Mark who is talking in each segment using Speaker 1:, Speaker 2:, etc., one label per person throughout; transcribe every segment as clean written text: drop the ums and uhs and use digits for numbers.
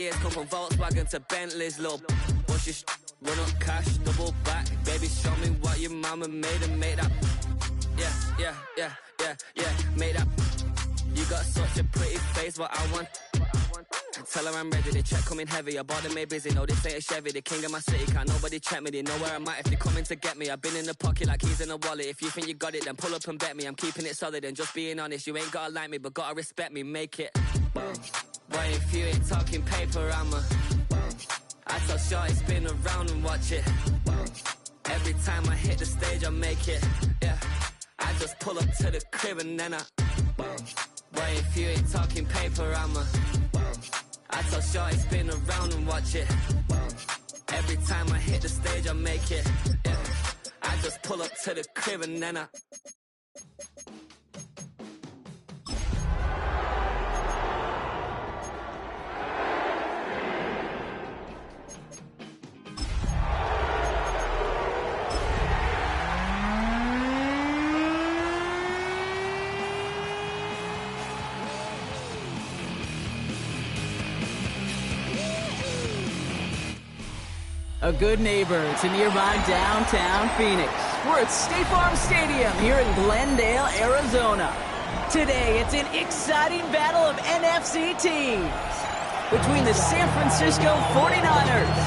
Speaker 1: Years come from Volkswagen to Bentleys, little. What's your run up cash, double back, baby, show me what your mama made and make that. Yeah, make that. You got such a pretty face, what I want. Tell her I'm ready, the check coming heavy. I bought them made busy, no this ain't a Chevy. The king of my city, can't nobody check me. They know where I'm at if they coming to get me. I've been in the pocket like keys in a wallet. If you think you got it, then pull up and bet me. I'm keeping it solid and just being honest. You ain't gotta like me, but gotta respect me, make it. Boy, if you ain't talking paper, I tell Shorty spin around and watch it. Every time I hit the stage, I make it. Yeah, I just pull up to the crib and then boy, if you ain't talking paper, I tell Shorty spin around and watch it. Every time I hit the stage, I make it. Yeah, I just pull up to the crib and then
Speaker 2: A good neighbor to nearby downtown Phoenix. We're at State Farm Stadium here in Glendale, Arizona. Today, it's an exciting battle of NFC teams between the San Francisco 49ers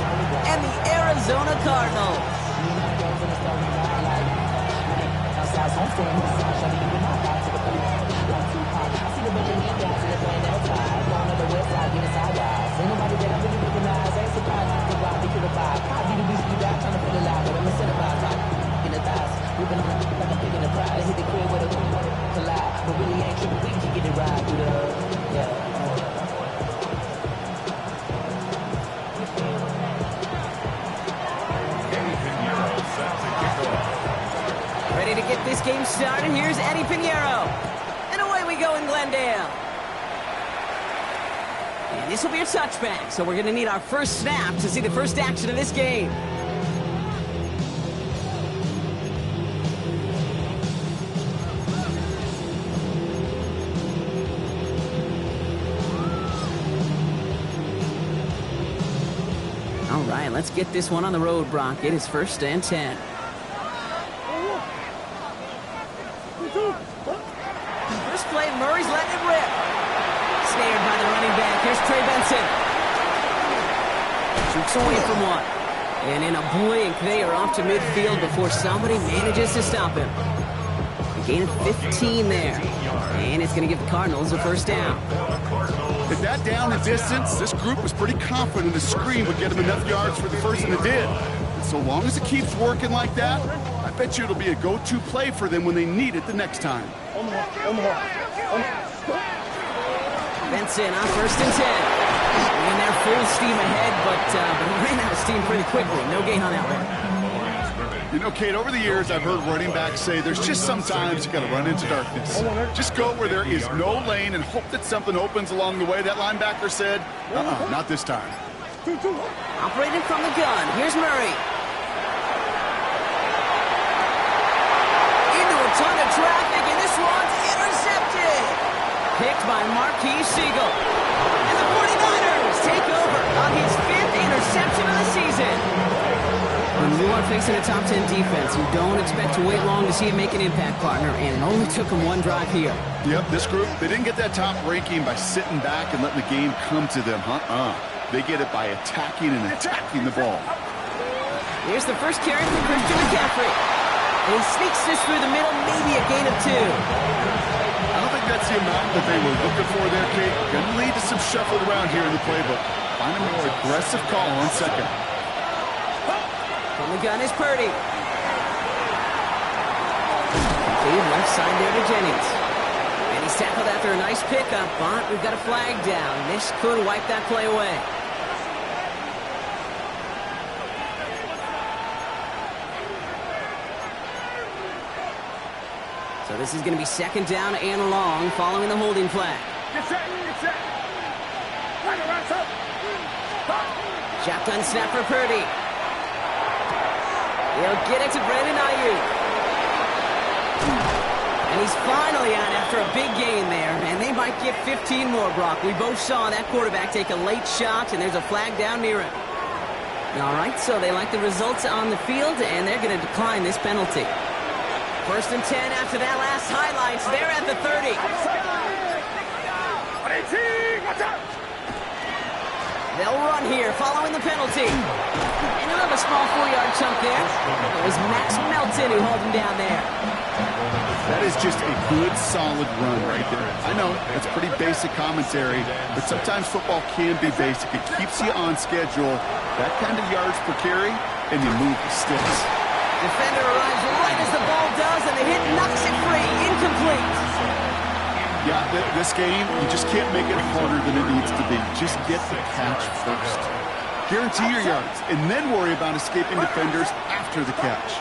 Speaker 2: and the Arizona Cardinals. Ready to get this game started? Here's Eddie Pinheiro. And away we go in Glendale. And this will be a touchback, so we're going to need our first snap to see the first action of this game. All right, let's get this one on the road, Brock. It is 1st and 10. First play, Murray's letting it rip. Snared by the running back. Here's Trey Benson. Shoots away from one. And in a blink, they are off to midfield before somebody manages to stop him. A gain of 15 there. And it's going to give the Cardinals a first down.
Speaker 3: At that down and distance, this group was pretty confident the screen would get him enough yards for the first, and it did. And so long as it keeps working like that, I bet you it'll be a go-to play for them when they need it the next time.
Speaker 2: Benson on 1st and 10. And they're full steam ahead, but ran out of steam pretty quickly. No gain on that one.
Speaker 3: You know, Kate, over the years, I've heard running backs say there's just sometimes you got to run into darkness. Just go where there is no lane and hope that something opens along the way. That linebacker said, not this time.
Speaker 2: Operating from the gun. Here's Murray. Into a ton of traffic, and this one's intercepted. Picked by Marquise Siegel. And the 49ers take over on his 5th interception of the season. When you are facing a top 10 defense, you don't expect to wait long to see it make an impact, partner, and it only took them one drive here.
Speaker 3: Yep, this group, they didn't get that top ranking by sitting back and letting the game come to them. They get it by attacking the ball.
Speaker 2: Here's the first carry for Christian McCaffrey. And he sneaks this through the middle, maybe a gain of 2.
Speaker 3: I don't think that's the amount that they were looking for there, Kate. Going to lead to some shuffling around here in the playbook. Find a more aggressive call on second.
Speaker 2: From the gun is Purdy. Complete left side there to Jennings. And he's tackled after a nice pickup, but we've got a flag down. This could wipe that play away. So this is going to be 2nd down and long following the holding flag.
Speaker 4: Get set, get set.
Speaker 2: Shotgun snap for Purdy. He'll get it to Brandon Ayuk. And he's finally out after a big gain there, and they might might get 15 more, Brock. We both saw that quarterback take a late shot, and there's a flag down near him. All right, so they like the results on the field, and they're going to decline this penalty. 1st and 10 after that last highlights. They're at the 30. They'll run here, following the penalty. And he'll have a small 4-yard chunk there. It was Max Melton who hauled him down there.
Speaker 3: That is just a good, solid run right there. I know, it's pretty basic commentary, but sometimes football can be basic. It keeps you on schedule, that kind of yards per carry, and you move the sticks.
Speaker 2: Defender arrives right as the ball does, and the hit knocks it free. Incomplete.
Speaker 3: Yeah, this game, you just can't make it harder than it needs to be. Just get the catch first. Guarantee your yards, and then worry about escaping defenders after the catch.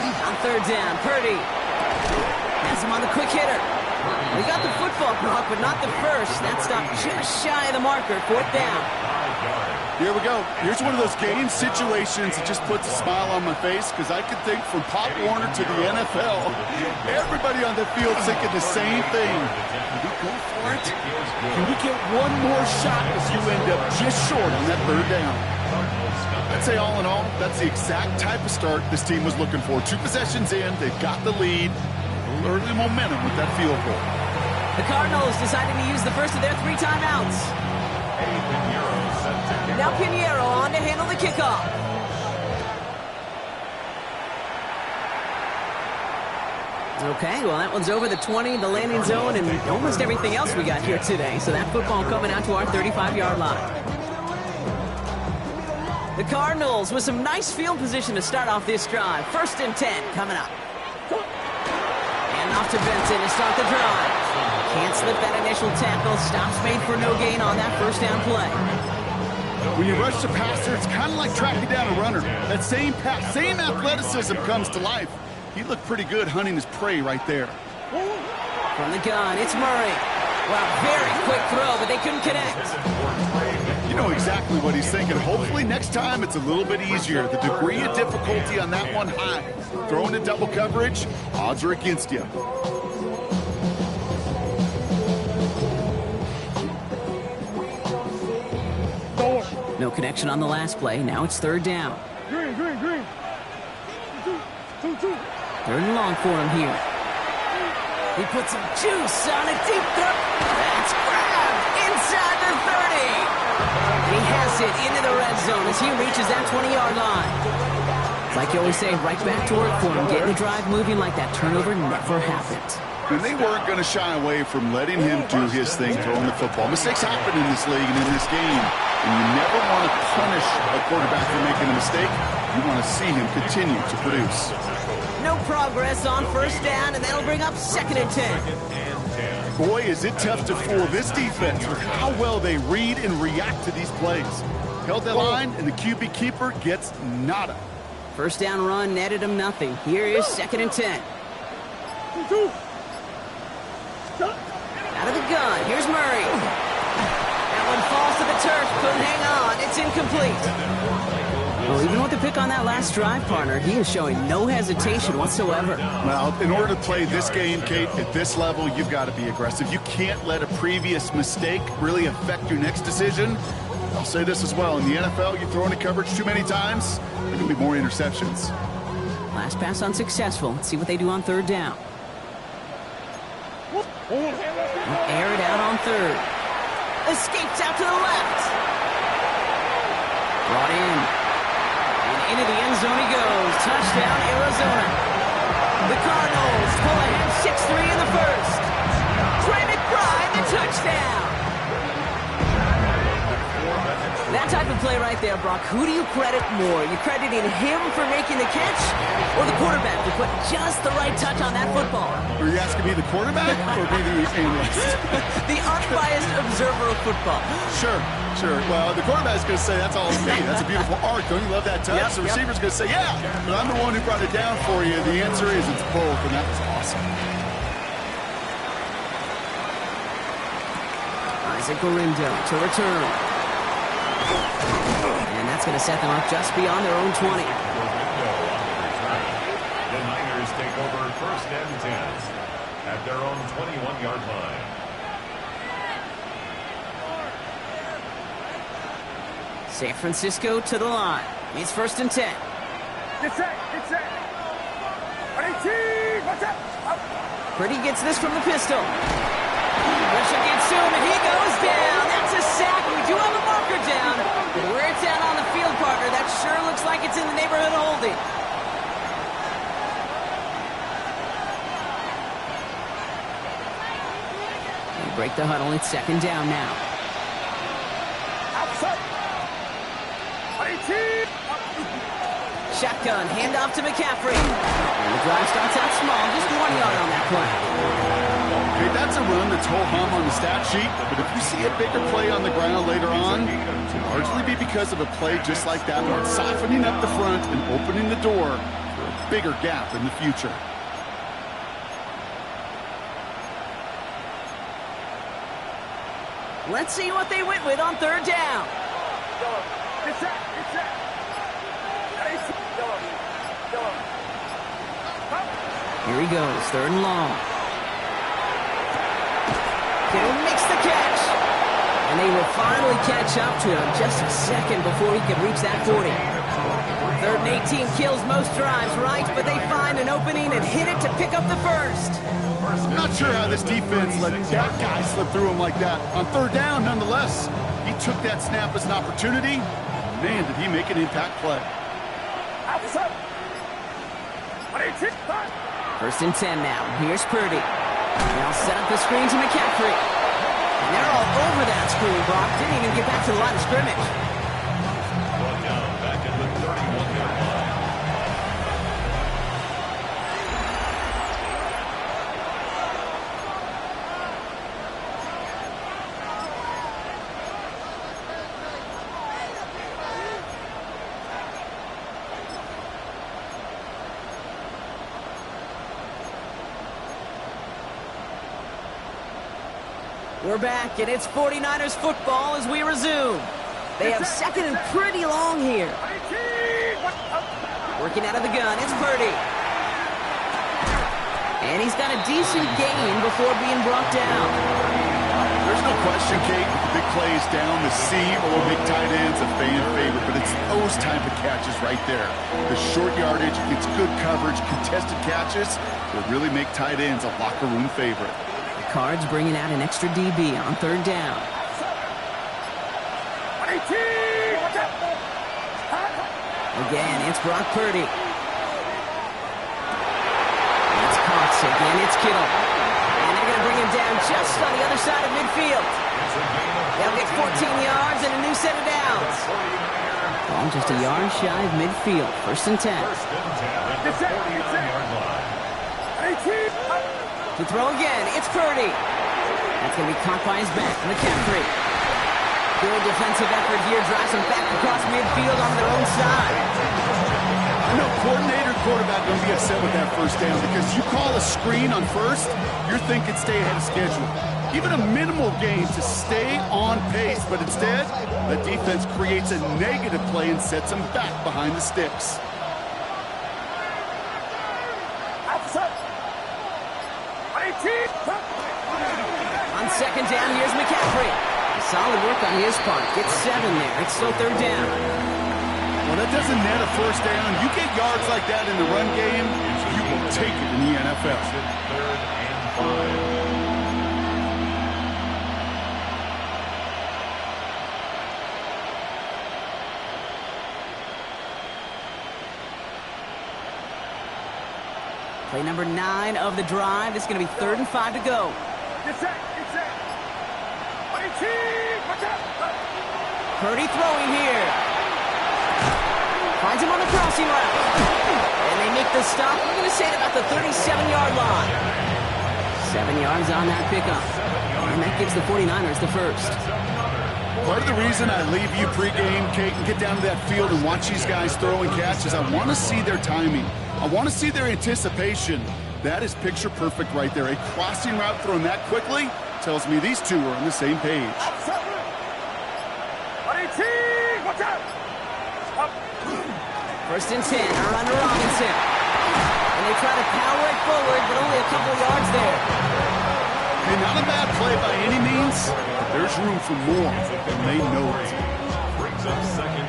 Speaker 2: On 3rd down, Purdy has him on the quick hitter. He got the football, Brock, but not the first. That stopped just shy of the marker. 4th down.
Speaker 3: Here we go. Here's one of those game situations that just puts a smile on my face, because I can think from Pop Warner to the NFL, everybody on the field thinking the same thing. Can we go for it? Can we get one more shot as you end up just short on that 3rd down? I'd say all in all, that's the exact type of start this team was looking for. 2 possessions in, they've got the lead. A little early momentum with that field goal.
Speaker 2: The Cardinals deciding to use the first of their 3 timeouts. Now Pinheiro on to handle the kickoff. Okay, well, that one's over the 20, the landing zone, and almost everything else we got here today. So that football coming out to our 35-yard line. The Cardinals with some nice field position to start off this drive. 1st and 10 coming up. And off to Benson to start the drive. Can't slip that initial tackle. Stops made for no gain on that 1st down play.
Speaker 3: When you rush the passer, it's kind of like tracking down a runner. That same pass, same athleticism comes to life. He looked pretty good hunting his prey right there.
Speaker 2: From the gun, it's Murray. Wow, very quick throw, but they couldn't connect.
Speaker 3: You know exactly what he's thinking. Hopefully next time it's a little bit easier. The degree of difficulty on that one high. Throwing in double coverage, odds are against you.
Speaker 2: No connection on the last play. Now it's 3rd down.
Speaker 4: Green.
Speaker 2: 3rd and long for him here. He puts some juice on a deep throw. That's grabbed inside the 30. And he has it into the red zone as he reaches that 20-yard line. Like you always say, right back to work for him. Getting the drive moving like that turnover never happened.
Speaker 3: And they weren't going to shy away from letting him do his thing, throwing the football. Mistakes happen in this league and in this game. And you never want to punish a quarterback for making a mistake. You want to see him continue to produce.
Speaker 2: No progress on 1st down, and that'll bring up 2nd and 10.
Speaker 3: Boy, is it tough to fool this defense with how well they read and react to these plays. Held that line, and the QB keeper gets nada.
Speaker 2: 1st down run netted him nothing. Here is 2nd and 10. Out of the gun, here's Murray. That one falls to the turf, couldn't hang on. It's incomplete. Well, even with the pick on that last drive, partner, he is showing no hesitation whatsoever.
Speaker 3: Well, in order to play this game, Kate, at this level, you've got to be aggressive. You can't let a previous mistake really affect your next decision. I'll say this as well. In the NFL, you throw into coverage too many times, there can be more interceptions.
Speaker 2: Last pass unsuccessful. Let's see what they do on 3rd down. Air it out on 3rd. Escapes out to the left. Brought in. And into the end zone he goes. Touchdown, Arizona. The Cardinals pull ahead 6-3 in the 1st. Trey McBride, the touchdown. That type of play right there, Brock, who do you credit more? You crediting him for making the catch or the quarterback for putting just the right touch on that football?
Speaker 3: Are you asking me the quarterback or me the analyst?
Speaker 2: The unbiased observer of football.
Speaker 3: Sure. Well, the quarterback's going to say, that's all me. That's a beautiful arc. Don't you love that touch? The receiver's going to say, yeah, but I'm the one who brought it down for you. The answer is it's both, and that was awesome.
Speaker 2: Isaac Gorindo to return. And that's going to set them up just beyond their own 20.
Speaker 5: The Niners take over 1st and 10 at their own 21-yard line.
Speaker 2: San Francisco to the line. It's 1st and 10.
Speaker 4: Get set.
Speaker 2: Purdy gets this from the pistol. Pressure gets to him, and he goes down. That's a sack. We do have a marker down. But where it's at on the field, partner, that sure looks like it's in the neighborhood of holding. They break the huddle. It's 2nd down now. Shotgun, handoff to McCaffrey. And the drive starts out small, just 1 yard on that play.
Speaker 3: Okay, that's a run that's ho-hum on the stat sheet, but if you see a bigger play on the ground later on, it'll largely be because of a play just like that one, softening up the front and opening the door for a bigger gap in the future.
Speaker 2: Let's see what they went with on 3rd down. Here he goes, 3rd and long. Kittle makes the catch. And they will finally catch up to him just a second before he could reach that 40. 3rd and 18 kills most drives, right? But they find an opening and hit it to pick up the 1st.
Speaker 3: I'm not sure how this defense let that guy slip through him like that. On 3rd down, nonetheless, he took that snap as an opportunity. Man, did he make an impact play.
Speaker 2: 1st and 10 now. Here's Purdy. Now set up the screen to McCaffrey. And they're all over that screen, Brock. Didn't even get back to the line of scrimmage.
Speaker 5: Back at the 31-yard line.
Speaker 2: We're back, and it's 49ers football as we resume. They have 2nd and pretty long here. Working out of the gun, it's Purdy. And he's got a decent gain before being brought down.
Speaker 3: There's no question, Kate, the big plays down the seam or big tight ends a fan favorite, but it's those type of catches right there. The short yardage, gets good coverage, contested catches that really make tight ends a locker room favorite.
Speaker 2: Cards bringing out an extra DB on 3rd down. Again, it's Brock Purdy. It's Cox again, it's Kittle. And they're going to bring him down just on the other side of midfield. They'll get 14 yards and a new set of downs. Ball just a yard shy of midfield. 1st and 10. To throw again, it's Purdy. That's going to be caught by his back, McCaffrey. Good defensive effort here, drives him back across midfield on their own side.
Speaker 3: I know coordinator quarterback going to be upset with that 1st down because you call a screen on 1st, you're thinking stay ahead of schedule. Even a minimal gain to stay on pace, but instead, the defense creates a negative play and sets them back behind the sticks.
Speaker 2: On 2nd down, here's McCaffrey. Solid work on his part. Gets 7 there. It's still 3rd down.
Speaker 3: Well, that doesn't net a 1st down. You get yards like that in the run game, you will take it in the NFL.
Speaker 5: 3rd and
Speaker 2: 5. Play number 9 of the drive. It's going to be 3rd and 5 to go. Purdy throwing here. Finds him on the crossing route. And they make the stop. We're going to say it about the 37-yard line. 7 yards on that pickup. And that gives the 49ers the 1st.
Speaker 3: Part of the reason I leave you pregame, Kate, and get down to that field and watch these guys throw and catch is I want to see their timing. I want to see their anticipation. That is picture perfect right there. A crossing route thrown that quickly tells me these two are on the same page.
Speaker 2: 1st and 10, are under Robinson. And they try to power it forward, but only a couple yards there.
Speaker 3: Hey, not a bad play by any means, but there's room for more, and they know it.5.
Speaker 5: Brings up 2nd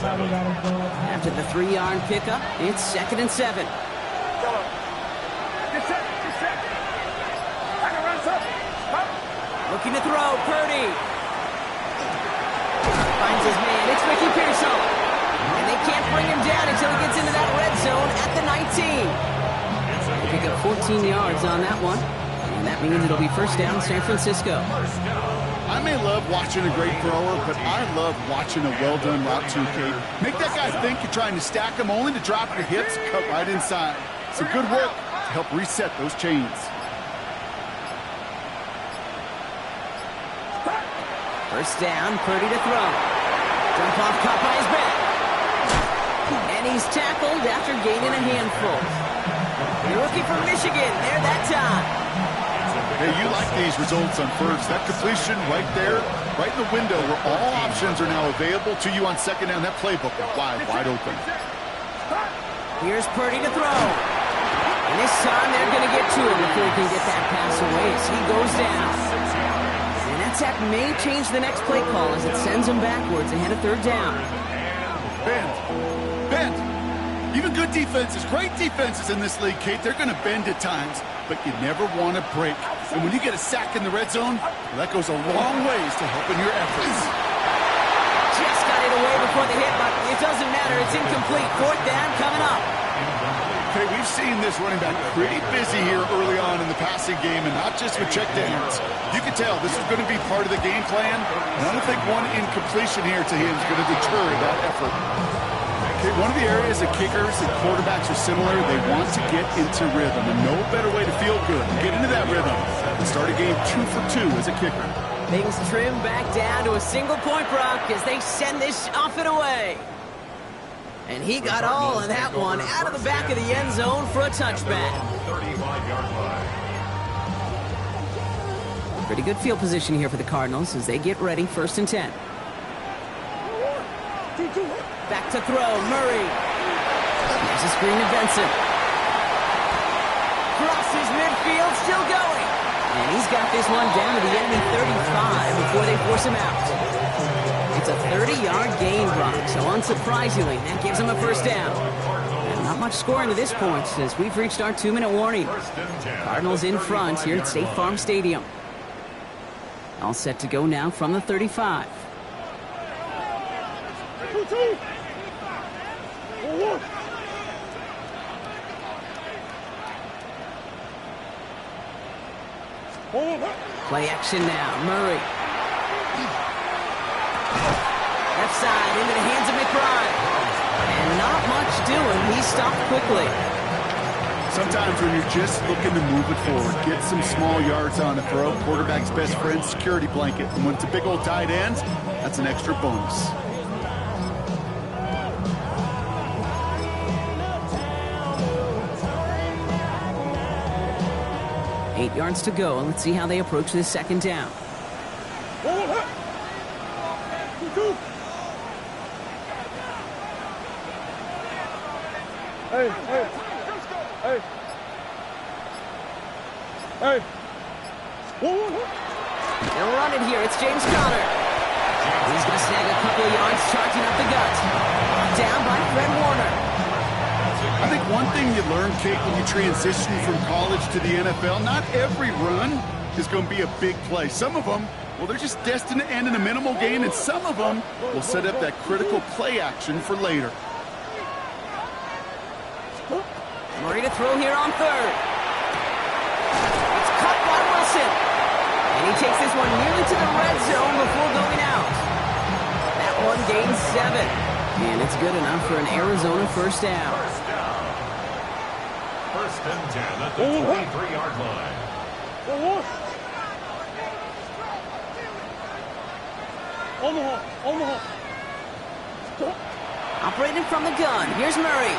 Speaker 2: After the 3-yard pickup, it's 2nd and 7. Looking to throw, Purdy. Finds his man, it's Ricky Pearsall. And they can't bring him down until he gets into that red zone at the 19. They pick up 14 yards on that one. And that means it'll be first down San Francisco.
Speaker 3: I may love watching a great thrower, but I love watching a well-done route too, Kate. Make that guy think you're trying to stack him only to drop your hips, cut right inside. Some good work to help reset those chains.
Speaker 2: First down, Purdy to throw. Jump off, caught by his back. And he's tackled after gaining a handful. The rookie from Michigan, there that time.
Speaker 3: Hey, you like these results on first. That completion right there, right in the window where all options are now available to you on second down. That playbook is wide open.
Speaker 2: Here's Purdy to throw. And this time they're going to get to him before he can get that pass away as he goes down. And that sack may change the next play call as it sends him backwards ahead of 3rd down.
Speaker 3: Bend. Even good defenses, great defenses in this league, Kate, they're going to bend at times, but you never want to break. And when you get a sack in the red zone, well, that goes a long ways to helping your efforts.
Speaker 2: Just got it away before the hit, but it doesn't matter. It's incomplete. 4th down coming up.
Speaker 3: Okay, we've seen this running back pretty busy here early on in the passing game, and not just with checkdowns. You can tell this is going to be part of the game plan, and I don't think one incompletion here to him is going to deter that effort. Okay, one of the areas that kickers and quarterbacks are similar, they want to get into rhythm, and no better way to feel good and get into that rhythm than start a game 2 for 2 as a kicker.
Speaker 2: Things trim back down to a single-point Brock as they send this off and away. And he got all of that one out of the back of the end zone for a touchback.
Speaker 5: 35-yard line.
Speaker 2: Pretty good field position here for the Cardinals as they get ready, 1st and 10. Back to throw, Murray. There's a screen to Benson. Crosses midfield, still going. And he's got this one down to the enemy 35 before they force him out. It's a 30-yard gain, Brock, so unsurprisingly, that gives him a first down. And not much scoring to this point as we've reached our 2-minute warning. Cardinals in front here at State Farm Stadium. All set to go now from the 35. Play action now, Murray. Left side into the hands of McBride. And not much doing. He stopped quickly.
Speaker 3: Sometimes when you're just looking to move it forward, get some small yards on a throw, quarterback's best friend, security blanket. And when it's a big old tight end, that's an extra bonus.
Speaker 2: Eight yards to go, and let's see how they approach this 2nd down. They'll run it here. It's James Conner. He's going to snag a couple of yards, charging up the gut. Down by Fred Warner.
Speaker 3: I think one thing you learn, Kate, when you transition from college to the NFL, not every run is going to be a big play. Some of them, well, they're just destined to end in a minimal gain, and some of them will set up that critical play action for later.
Speaker 2: Murray to throw here on 3rd. It's caught by Wilson. And he takes this one nearly to the red zone before going out. That one gains 7. And it's good enough for an Arizona first down.
Speaker 5: First and 10 at the 23-yard line.
Speaker 2: Operating from the gun. Here's Murray.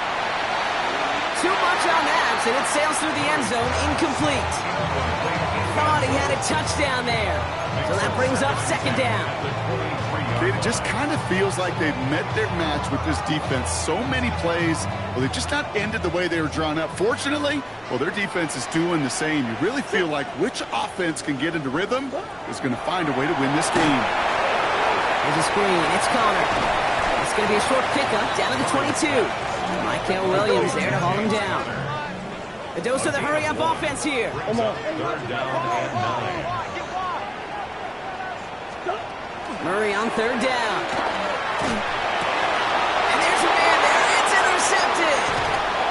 Speaker 2: Too much on that, and it sails through the end zone, incomplete. Thought he had a touchdown there. So that brings up 2nd down.
Speaker 3: It just kind of feels like they've met their match with this defense. So many plays, well, they've just not ended the way they were drawn up. Fortunately, well, their defense is doing the same. You really feel like which offense can get into rhythm is going to find a way to win this game.
Speaker 2: There's a screen. It's Conner. He's going to be a short pickup down to the 22. Michael Williams there to haul him down. A dose of the hurry-up offense here.
Speaker 5: Brings up third down and 9.
Speaker 2: Murray on third down. And there's a man there. It's intercepted.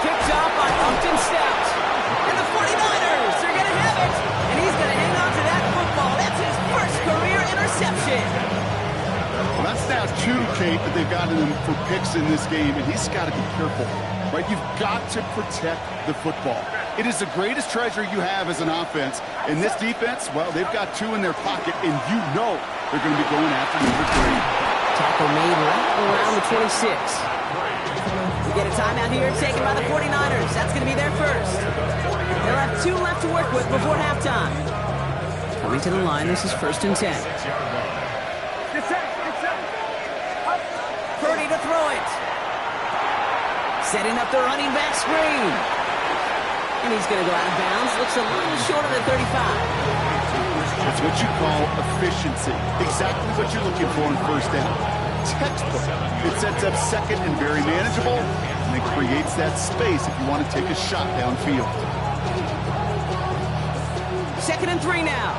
Speaker 2: Picked off by Upton Stout. And the 49ers are going to have it. And he's going to hang on to that football. That's his first career interception.
Speaker 3: Well, that's now 2, Kate, that they've gotten him for picks in this game, and he's got to be careful. Right? You've got to protect the football. It is the greatest treasure you have as an offense. In this defense, well, they've got 2 in their pocket, and you know they're going to be going after number 3.
Speaker 2: Tackle made right around the 26. We get a timeout here taken by the 49ers. That's going to be their first. They'll have 2 left to work with before halftime. Coming to the line, this is 1st and 10. Purdy to throw it. Setting up the running back screen. And he's going to go out of bounds. Looks a little short of the 35.
Speaker 3: That's what you call efficiency. Exactly what you're looking for in first down. Textbook. It sets up second and very manageable, and it creates that space if you want to take a shot downfield.
Speaker 2: 2nd and 3 now.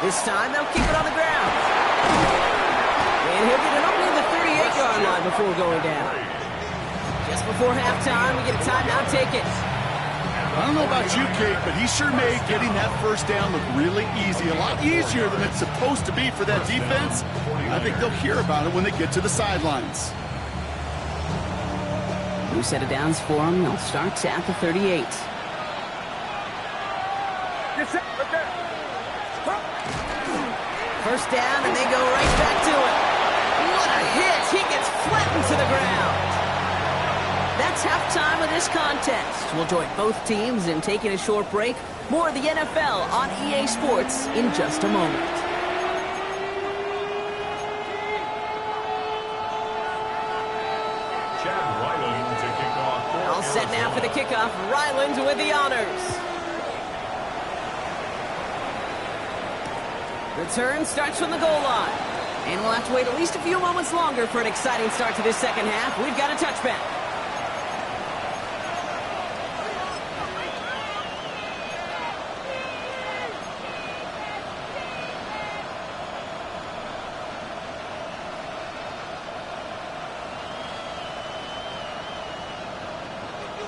Speaker 2: This time they'll keep it on the ground. And he'll get it up near the 38-yard line before going down. Just before halftime, we get a timeout taken.
Speaker 3: I don't know about you, Kate, but he sure made getting that first down look really easy. A lot easier than it's supposed to be for that defense. I think they'll hear about it when they get to the sidelines.
Speaker 2: New set of downs for them. They'll start at the 38. First down, and they go right back to it. What a hit! He gets flattened to the ground. That's halftime of this contest. We'll join both teams in taking a short break. More of the NFL on EA Sports in just a moment.
Speaker 5: Chad Ryland to kick off.
Speaker 2: All set now for the kickoff. Ryland with the honors. Return starts from the goal line. And we'll have to wait at least a few moments longer for an exciting start to this second half. We've got a touchback.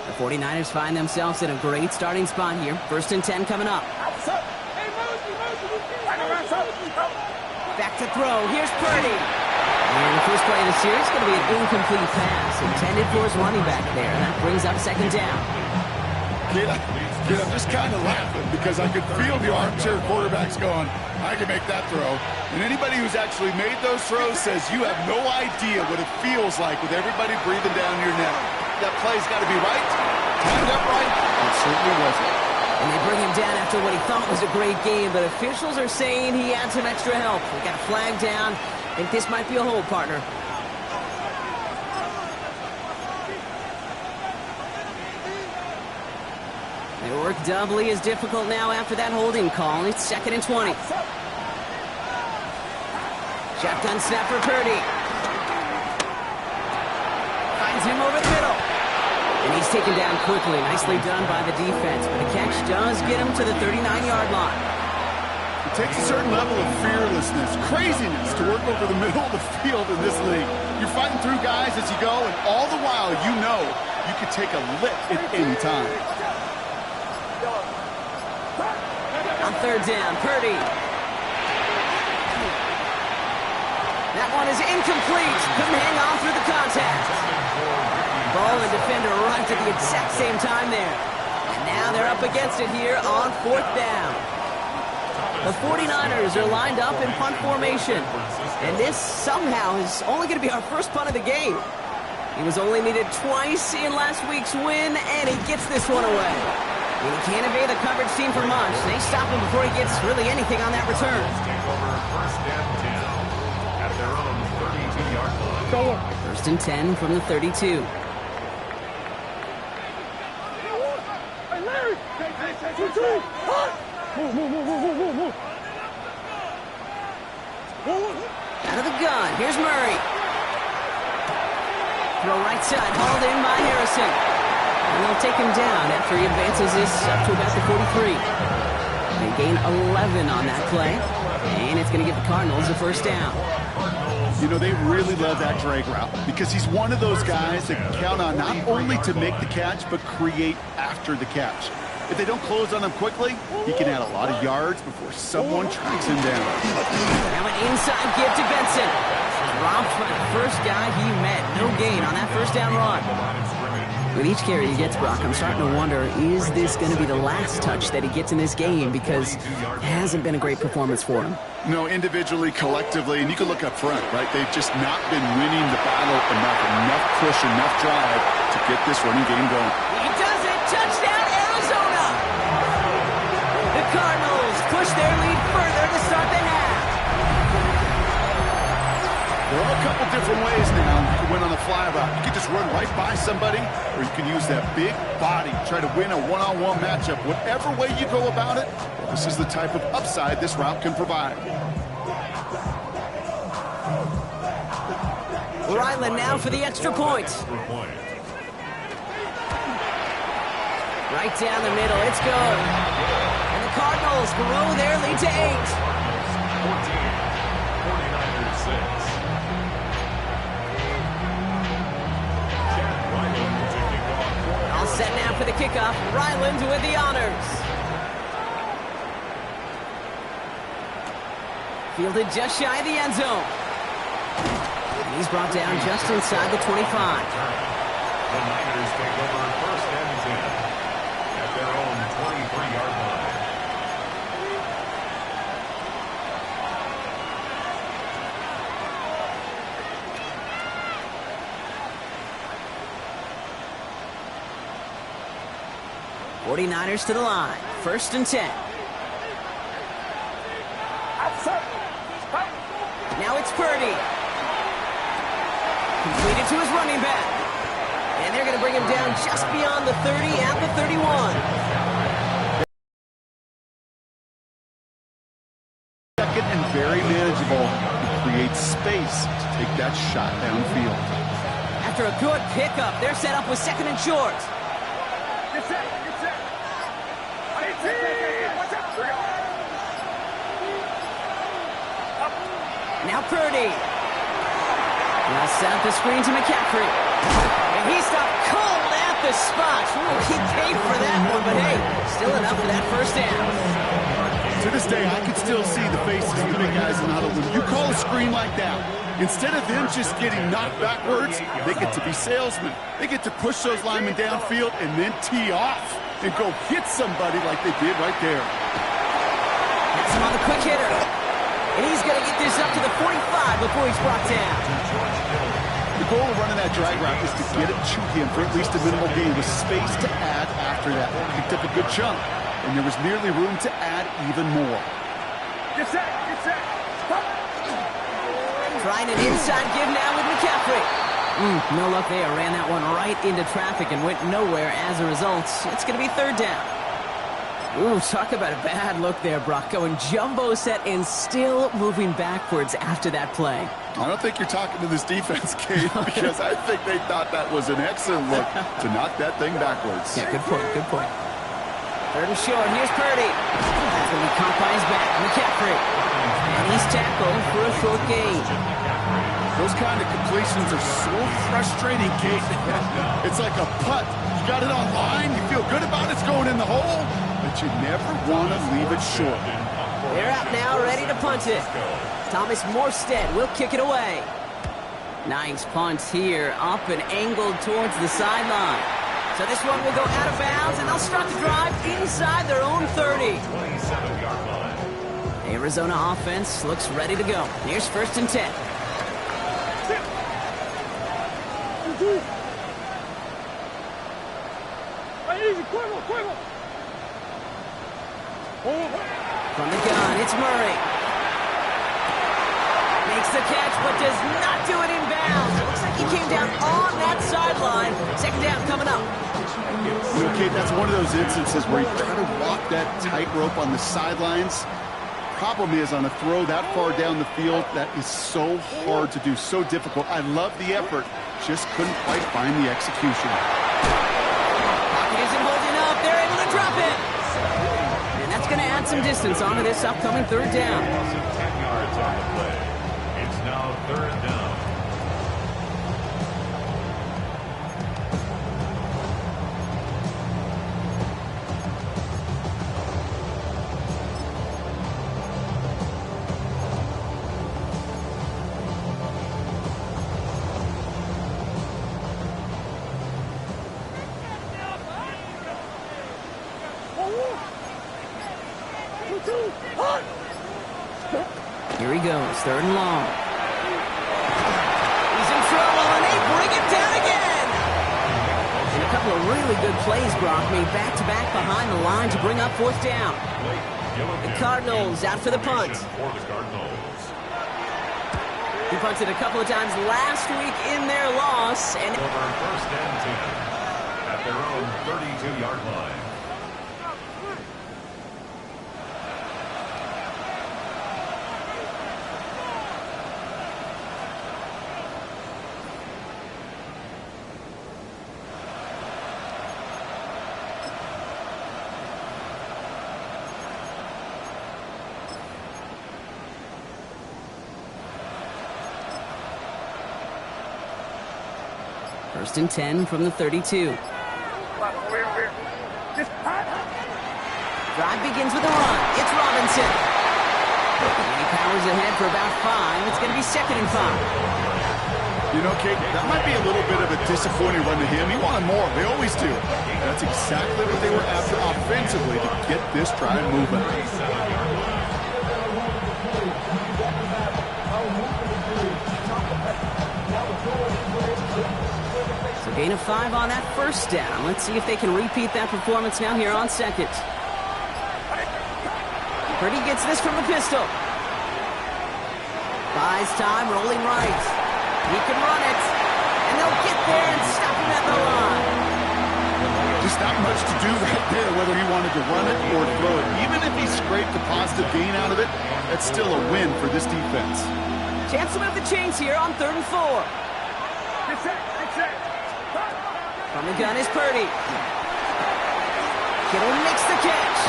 Speaker 2: The 49ers find themselves in a great starting spot here. 1st and 10 coming up. Back to throw. Here's Purdy. And the first play of the series is going to be an incomplete pass intended for his running back there. That brings up 2nd down.
Speaker 3: Kid, I'm just kind of laughing because I could feel the armchair quarterbacks going, I can make that throw. And anybody who's actually made those throws says you have no idea what it feels like with everybody breathing down your neck. That play's got to be right, timed up right. It certainly wasn't.
Speaker 2: And they bring him down after what he thought was a great game, but officials are saying he had some extra help. We got a flag down. I think this might be a hold, partner. They work doubly as difficult now after that holding call. It's 2nd and 20. Shotgun snap for Purdy. Finds him over the middle. And he's taken down quickly. Nicely done by the defense. But the catch does get him to the 39-yard line.
Speaker 3: It takes a certain level of fearlessness, craziness to work over the middle of the field in this league. You're fighting through guys as you go, and all the while you know you could take a lick at any time.
Speaker 2: On 3rd down, Purdy. That one is incomplete. Couldn't hang on through the contact. Ball and defender right at the exact same time there. And now they're up against it here on 4th down. The 49ers are lined up in punt formation. And this somehow is only going to be our first punt of the game. He was only needed twice in last week's win, and he gets this one away. And he can't evade the coverage team for much. They stop him before he gets really anything on that return.
Speaker 5: Take over 1st and 10 at their own 32-yard line.
Speaker 2: 1st and 10 from the 32. Out of the gun, here's Murray. Throw right side, hauled in by Harrison. And they'll take him down after he advances this up to about the 43. They gain 11 on that play. And it's going to give the Cardinals a first down.
Speaker 3: You know, they really love that drag route because he's one of those guys that can count on not only to make the catch, but create after the catch. If they don't close on him quickly, he can add a lot of yards before someone tracks him down.
Speaker 2: Now an inside give to Benson. Dropped by the first guy he met. No gain on that first down run. With each carry he gets, Brock, I'm starting to wonder, is this going to be the last touch that he gets in this game? Because it hasn't been a great performance for him.
Speaker 3: No, individually, collectively, and you can look up front, right? They've just not been winning the battle enough push, enough drive to get this running game going.
Speaker 2: He does it! Touchdown, Arizona! The Cardinals push their lead further to start the half.
Speaker 3: There are a couple different ways now you can win on a fly route. You can just run right by somebody, or you can use that big body, try to win a one-on-one matchup. Whatever way you go about it, this is the type of upside this route can provide.
Speaker 2: Ryland now for the extra point. Right down the middle, it's good. And the Cardinals grow their lead to 8.
Speaker 5: 14, 49ers 6.
Speaker 2: All set now for the kickoff. Ryland with the honors. Fielded just shy of the end zone. And he's brought down just inside the 25.
Speaker 5: The Niners take over first and 10 at their own 23-yard line.
Speaker 2: '49ers to the line. First and 10. Now it's Purdy. Completed to his running back. And they're going to bring him down just beyond the 30 at the 31.
Speaker 3: Second and very manageable. It creates space to take that shot downfield.
Speaker 2: After a good pickup, they're set up with second and short.
Speaker 4: Get set.
Speaker 2: Now Purdy. Now set up the screen to McCaffrey. And he stopped cold at the spot. Ooh, he paid for that one, but hey, still enough for that first down.
Speaker 3: To this day, I can still see the faces of the big guys in the huddle. When you call a screen like that, instead of them just getting knocked backwards, they get to be salesmen. They get to push those linemen downfield and then tee off and go hit somebody like they did right there.
Speaker 2: That's him on the quick hitter. And he's going to get this up to the 45 before he's brought down.
Speaker 3: The goal of running that drag route is to get it to him for at least a minimal gain with space to add after that. Picked up a good chunk, and there was nearly room to add even more.
Speaker 4: Get set. Stop.
Speaker 2: Trying an inside give now with McCaffrey. No luck there. Ran that one right into traffic and went nowhere as a result. It's going to be third down. Ooh, talk about a bad look there, Brock. Going jumbo set and still moving backwards after that play.
Speaker 3: I don't think you're talking to this defense, Kate, because I think they thought that was an excellent look to knock that thing backwards.
Speaker 2: Yeah, good point. Third and short, here's Purdy. That's going to be caught by his back, McCaffrey. And he's tackled for a short gain.
Speaker 3: Those kind of completions are so frustrating, Kate. It's like a putt. You got it on line, you feel good about it's going in the hole, but you never want to leave it short.
Speaker 2: They're out now, ready to punt it. Thomas Morstead will kick it away. Nice punt here, up and angled towards the sideline. So this one will go out of bounds, and they'll start the drive inside their own 30. Arizona offense looks ready to go. Here's first and 10. From the gun, it's Murray. Makes the catch, but does not do it in bounds. It looks like he came down on that sideline. Second down coming up.
Speaker 3: Okay, that's one of those instances where you try to walk that tightrope on the sidelines. Problem is, on a throw that far down the field, that is so hard to do, so difficult. I love the effort, just couldn't quite find the execution.
Speaker 2: Pocket isn't holding up. They're able to drop it. And that's going to add some distance onto this upcoming third down.
Speaker 5: 10 yards on the play. It's now third down.
Speaker 2: Here he goes, third and long. He's in trouble, and they bring him down again. And a couple of really good plays, Brock, made back-to-back behind the line to bring up fourth down. The Cardinals out for the punt. He punted a couple of times last week in their loss. And
Speaker 5: over first and 10 at their own 32-yard line.
Speaker 2: First and 10 from the 32. Drive begins with a run. It's Robinson. And he powers ahead for about 5. It's going to be second and 5.
Speaker 3: You know, Kate, that might be a little bit of a disappointing run to him. He wanted more. They always do. That's exactly what they were after offensively to get this drive moving.
Speaker 2: Gain of 5 on that first down. Let's see if they can repeat that performance now here on second. Purdy gets this from the pistol. Buys time, rolling right. He can run it. And they'll get there and stop him at the line.
Speaker 3: Just not much to do right there, whether he wanted to run it or throw it. Even if he scraped a positive gain out of it, that's still a win for this defense.
Speaker 2: Chance to move the chains here on 3rd and 4.
Speaker 4: Get set, get set.
Speaker 2: From the gun is Purdy. Kittle makes the catch.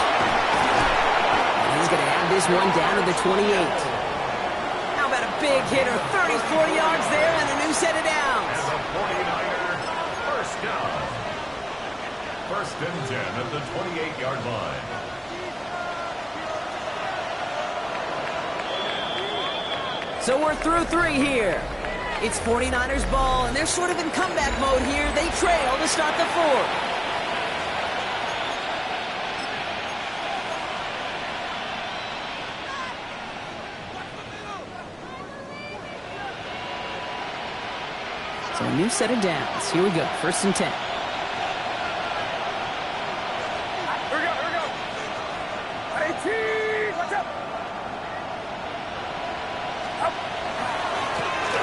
Speaker 2: And he's going to have this one down to the 28. How about a big hitter? 34 yards there and a new set of downs.
Speaker 5: And the 49er, first down. First and 10 at the 28-yard line.
Speaker 2: So we're through 3 here. It's 49ers ball, and they're sort of in comeback mode here. They trail to start the 4th. So a new set of downs. Here we go, first and 10.
Speaker 4: Here we go, here we go. 18, watch out.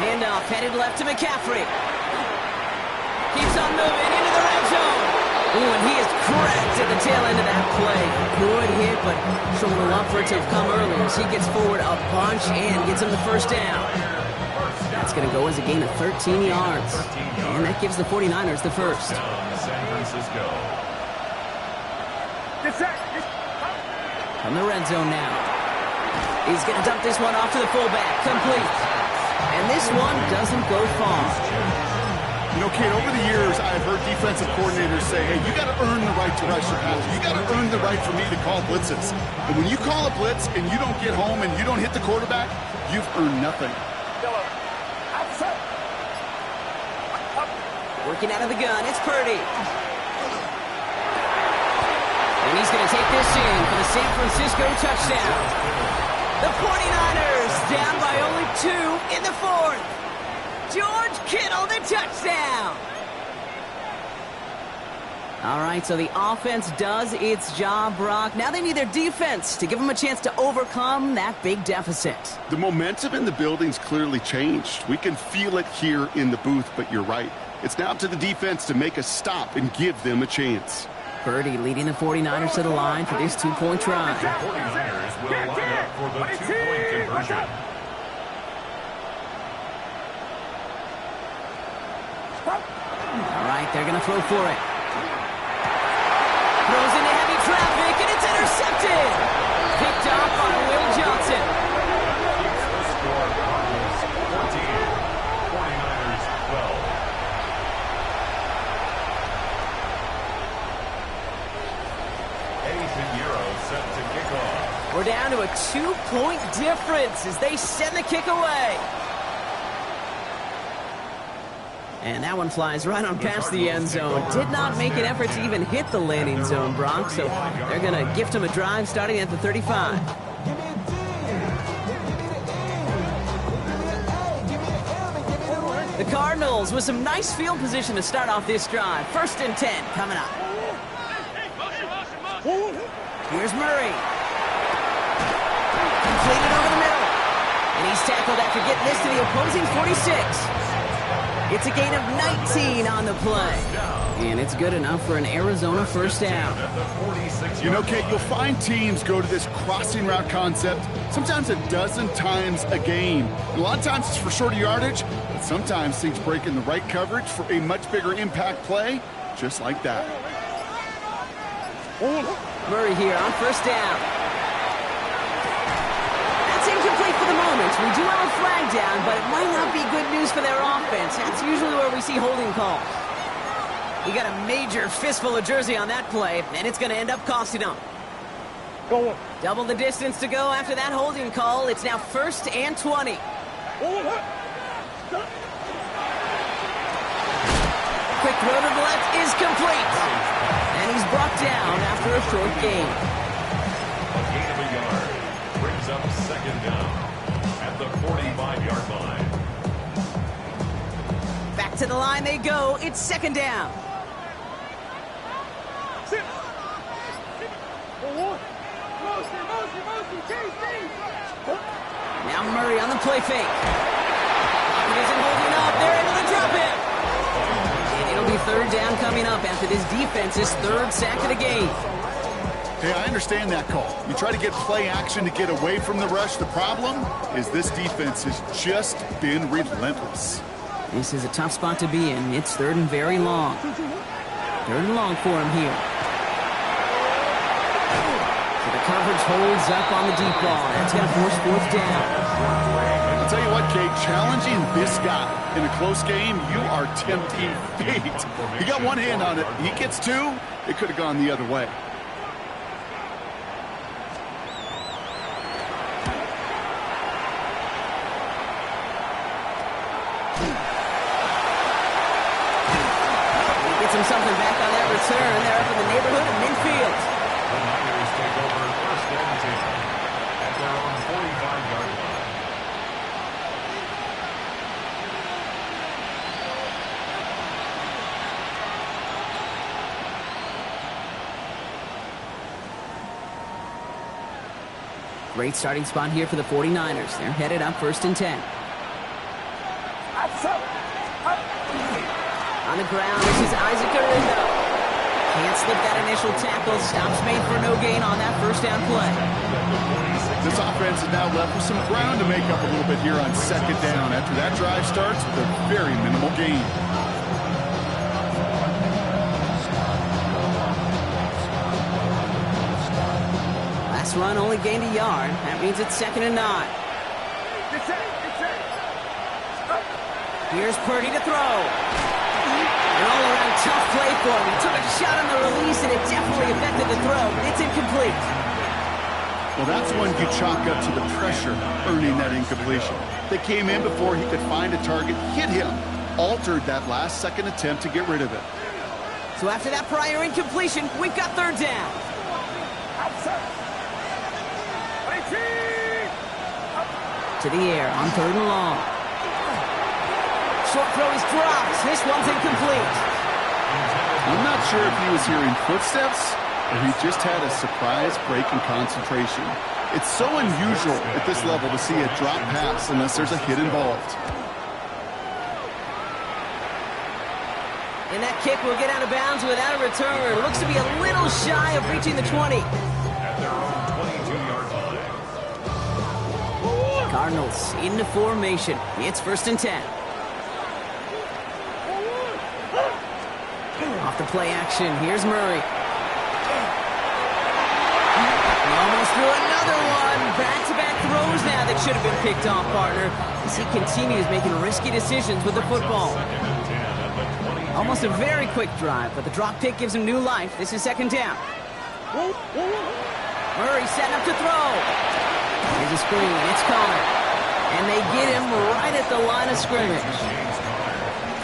Speaker 2: Handoff headed left to McCaffrey. Keeps on moving into the red zone. Ooh, and he is cracked at the tail end of that play. Good hit, but showing a lot for it to have come earlier as he gets forward a bunch and gets him the first down. That's going to go as a gain of 13 yards. And that gives the 49ers the first.
Speaker 5: San Francisco.
Speaker 4: Get set.
Speaker 2: From the red zone now. He's going to dump this one off to the fullback. Complete. And this one doesn't go far.
Speaker 3: You know, Kate, over the years, I've heard defensive coordinators say, hey, you got to earn the right to rush your pass. You got to earn the right for me to call blitzes. And when you call a blitz and you don't get home and you don't hit the quarterback, you've earned nothing.
Speaker 2: Working out of the gun, it's Purdy. And he's going to take this in for the San Francisco touchdown. The 49ers down by only 2 in the 4th. George Kittle, the touchdown. All right, so the offense does its job, Brock. Now they need their defense to give them a chance to overcome that big deficit.
Speaker 3: The momentum in the building's clearly changed. We can feel it here in the booth, but you're right. It's now up to the defense to make a stop and give them a chance.
Speaker 2: Purdy leading the 49ers to the line for this two-point try.
Speaker 5: The 49ers will line up for the two-point conversion.
Speaker 2: All right, they're going to throw for it. Throws into heavy traffic, and it's intercepted. Picked off by Will Johnson.
Speaker 5: Keeps the score. Cardinals 14, 49ers 12. Eddie Pinheiro set to kick off.
Speaker 2: We're down to a 2-point difference as they send the kick away. And that one flies right on past the end zone. Did not make an effort to even hit the landing zone, Brock, so they're going to gift him a drive starting at the 35. The Cardinals with some nice field position to start off this drive. 1st and 10 coming up. Here's Murray. Completed over the middle. And he's tackled after getting this to the opposing 46. It's a gain of 19 on the play. And it's good enough for an Arizona first down.
Speaker 3: You know, Kate, you'll find teams go to this crossing route concept sometimes a dozen times a game. And a lot of times it's for shorter yardage, but sometimes things break in the right coverage for a much bigger impact play, just like that.
Speaker 2: Murray here on first down. That's incomplete for the moment. We do have a flag down, but it might not be good news for their offense. That's usually where we see holding calls. He got a major fistful of jersey on that play, and it's going to end up costing him. Double the distance to go after that holding call. It's now 1st and 20. Quick throw to the left is complete. And he's brought down after a short gain.
Speaker 5: A gain of a yard brings up 2nd down at the 45-yard line.
Speaker 2: Back to the line they go. It's 2nd down. Now Murray on the play fake. It isn't holding up. They're able to drop it. And it'll be 3rd down coming up after this defense's 3rd sack of the game.
Speaker 3: Hey, I understand that call. You try to get play action to get away from the rush. The problem is this defense has just been relentless.
Speaker 2: This is a tough spot to be in. It's 3rd and very long. 3rd and long for him here. So the coverage holds up on the deep ball. That's going to force 4th down.
Speaker 3: I'll tell you what, Kate, challenging this guy in a close game, you are tempting fate. He got one hand on it. He gets 2. It could have gone the other way.
Speaker 2: Something back on that return. They're up in the neighborhood of midfield.
Speaker 5: The Niners take over 1st and 10 at their own 45-yard line.
Speaker 2: Great starting spot here for the 49ers. They're headed up 1st and 10. On the ground, this is Isaac Arindo. Can't slip that initial tackle. Stops made for no gain on that 1st down play.
Speaker 3: This offense is now left with some ground to make up a little bit here on 2nd down after that drive starts with a very minimal gain.
Speaker 2: Last run only gained a yard. That means it's 2nd and 9. Here's Purdy to throw. An all-around tough play for him. He took a shot on the release, and it definitely affected the throw, but it's incomplete.
Speaker 3: Well, that's when you chalk up to the pressure earning that incompletion. They came in before he could find a target, hit him, altered that last-second attempt to get rid of it.
Speaker 2: So after that prior incompletion, we've got 3rd down. To the air on 3rd and long. Short throw is dropped. This one's incomplete.
Speaker 3: I'm not sure if he was hearing footsteps or he just had a surprise break in concentration. It's so unusual at this level to see a drop pass unless there's a hit involved.
Speaker 2: And that kick will get out of bounds without a return. Looks to be a little shy of reaching the 20.
Speaker 5: At their own 22-yard line.
Speaker 2: Cardinals into formation. It's 1st and 10. Off the play action, here's Murray. Almost threw another one. Back-to-back throws now that should have been picked off, partner, as he continues making risky decisions with the football. Almost a very quick drive, but the drop pick gives him new life. This is 2nd down. Murray setting up to throw. Here's a screen. It's Connor. And they get him right at the line of scrimmage.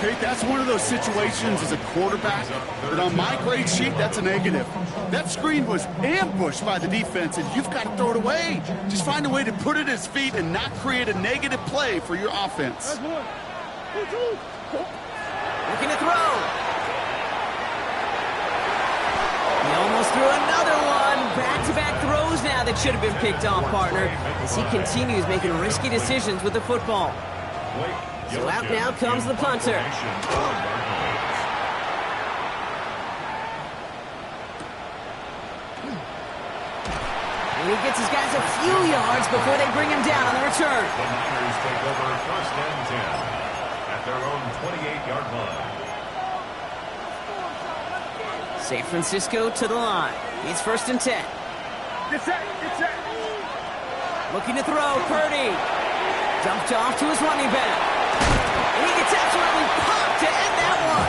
Speaker 3: Kate, that's one of those situations as a quarterback that on my grade sheet, that's a negative. That screen was ambushed by the defense, and you've got to throw it away. Just find a way to put it at his feet and not create a negative play for your offense.
Speaker 2: Looking to throw. He almost threw another one. Back-to-back throws now that should have been picked off, partner, as he continues making risky decisions with the football. So out now comes the punter. And he gets his guys a few yards before they bring him down on the return.
Speaker 5: The Niners take over 1st and 10 at their own 28-yard line.
Speaker 2: San Francisco to the line. It's 1st and 10.
Speaker 4: Get set, get set.
Speaker 2: Looking to throw, Purdy. Dumped off to his running back. And he gets absolutely popped to end that one.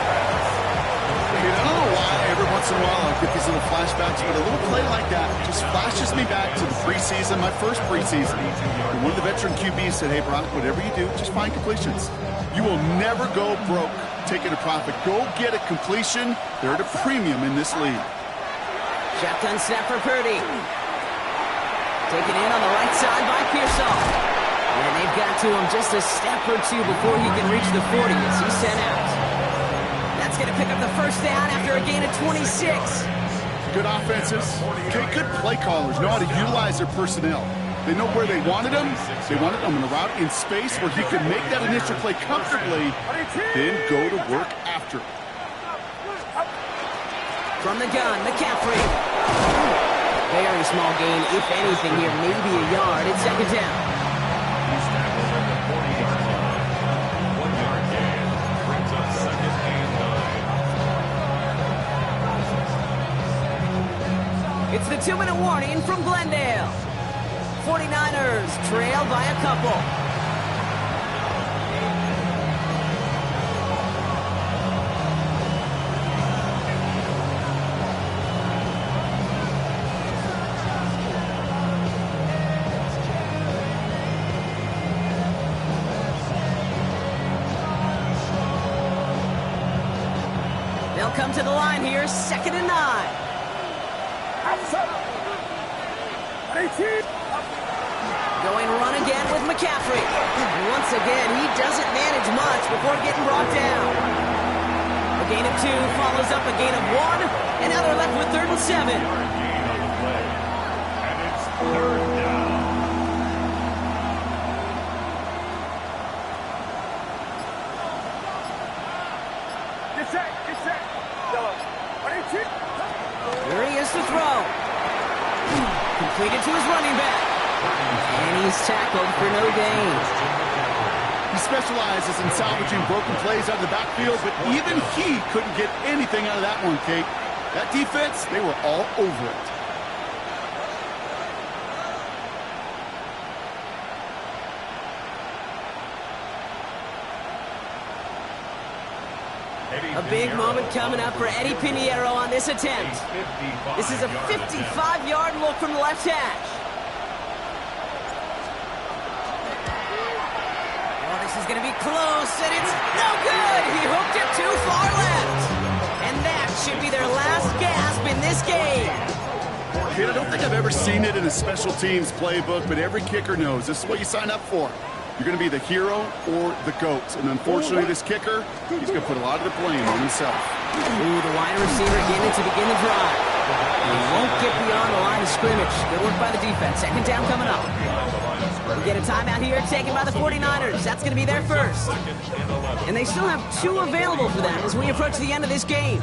Speaker 3: I don't know why every once in a while I get these little flashbacks, but a little play like that just flashes me back to the preseason, my first preseason. And one of the veteran QBs said, hey, Brock, whatever you do, just find completions. You will never go broke taking a profit. Go get a completion. They're at a premium in this league.
Speaker 2: Shotgun snap for Purdy. Taken in on the right side by Pearsall. And they've got to him just a step or two before he can reach the 40 as he's sent out. That's going to pick up the 1st down after a gain of 26.
Speaker 3: Good offenses. Okay, good play callers know how to utilize their personnel. They know where they wanted him. They wanted him in a route in space where he could make that initial play comfortably, then go to work after.
Speaker 2: From the gun, McCaffrey. Very small gain, if anything here, maybe a yard. It's 2nd down.
Speaker 5: He's tackled at the 40-yard line. 1-yard gain brings up 2nd and 9.
Speaker 2: It's the 2-minute warning from Glendale. 49ers trail by a couple. They'll come to the line here, 2nd and 9. Going run again with McCaffrey. And once again, he doesn't manage much before getting brought down. A gain of 2 follows up a gain of 1, and now they're left with 3rd and 7.
Speaker 5: Gain on the play. And it's 3rd down.
Speaker 4: Get set, get set.
Speaker 2: Here he is to throw. Completed to his running back. And he's tackled for no gain.
Speaker 3: He specializes in salvaging broken plays out of the backfield, but even he couldn't get anything out of that one, Kate. That defense, they were all over it.
Speaker 2: A big moment coming up for Eddie Pinheiro on this attempt. This is a 55-yard look from the left hash. Oh, this is going to be close, and it's no good. He hooked it too far left. And that should be their last gasp in this game.
Speaker 3: Kate, I don't think I've ever seen it in a special teams playbook, but every kicker knows this is what you sign up for. You're going to be the hero or the GOAT. And unfortunately, this kicker, he's going to put a lot of the blame on himself.
Speaker 2: Ooh, the wide receiver getting it to begin the drive. He won't get beyond the line of scrimmage. Good work by the defense. Second down coming up. We get a timeout here taken by the 49ers. That's going to be their first. And they still have 2 available for them as we approach the end of this game.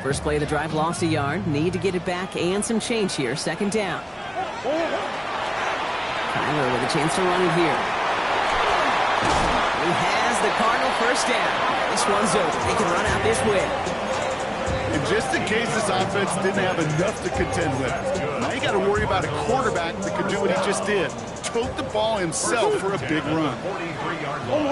Speaker 2: First play of the drive lost a yard. Need to get it back and some change here. Second down. Kyler with a chance to run it here. He has the Cardinal first down. This one's over. They can run out this way.
Speaker 3: And just in case this offense didn't have enough to contend with, now you got to worry about a quarterback that could do what he just did. Tote the ball himself for a big run.
Speaker 5: 43-yard line.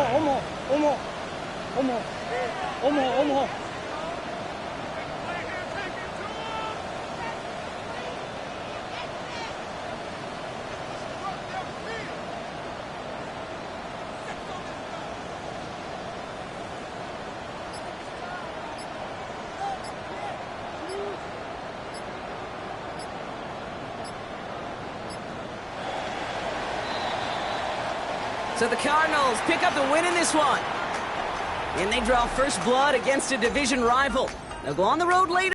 Speaker 2: So the Cardinals pick up the win in this one. And they draw first blood against a division rival. They'll go on the road later.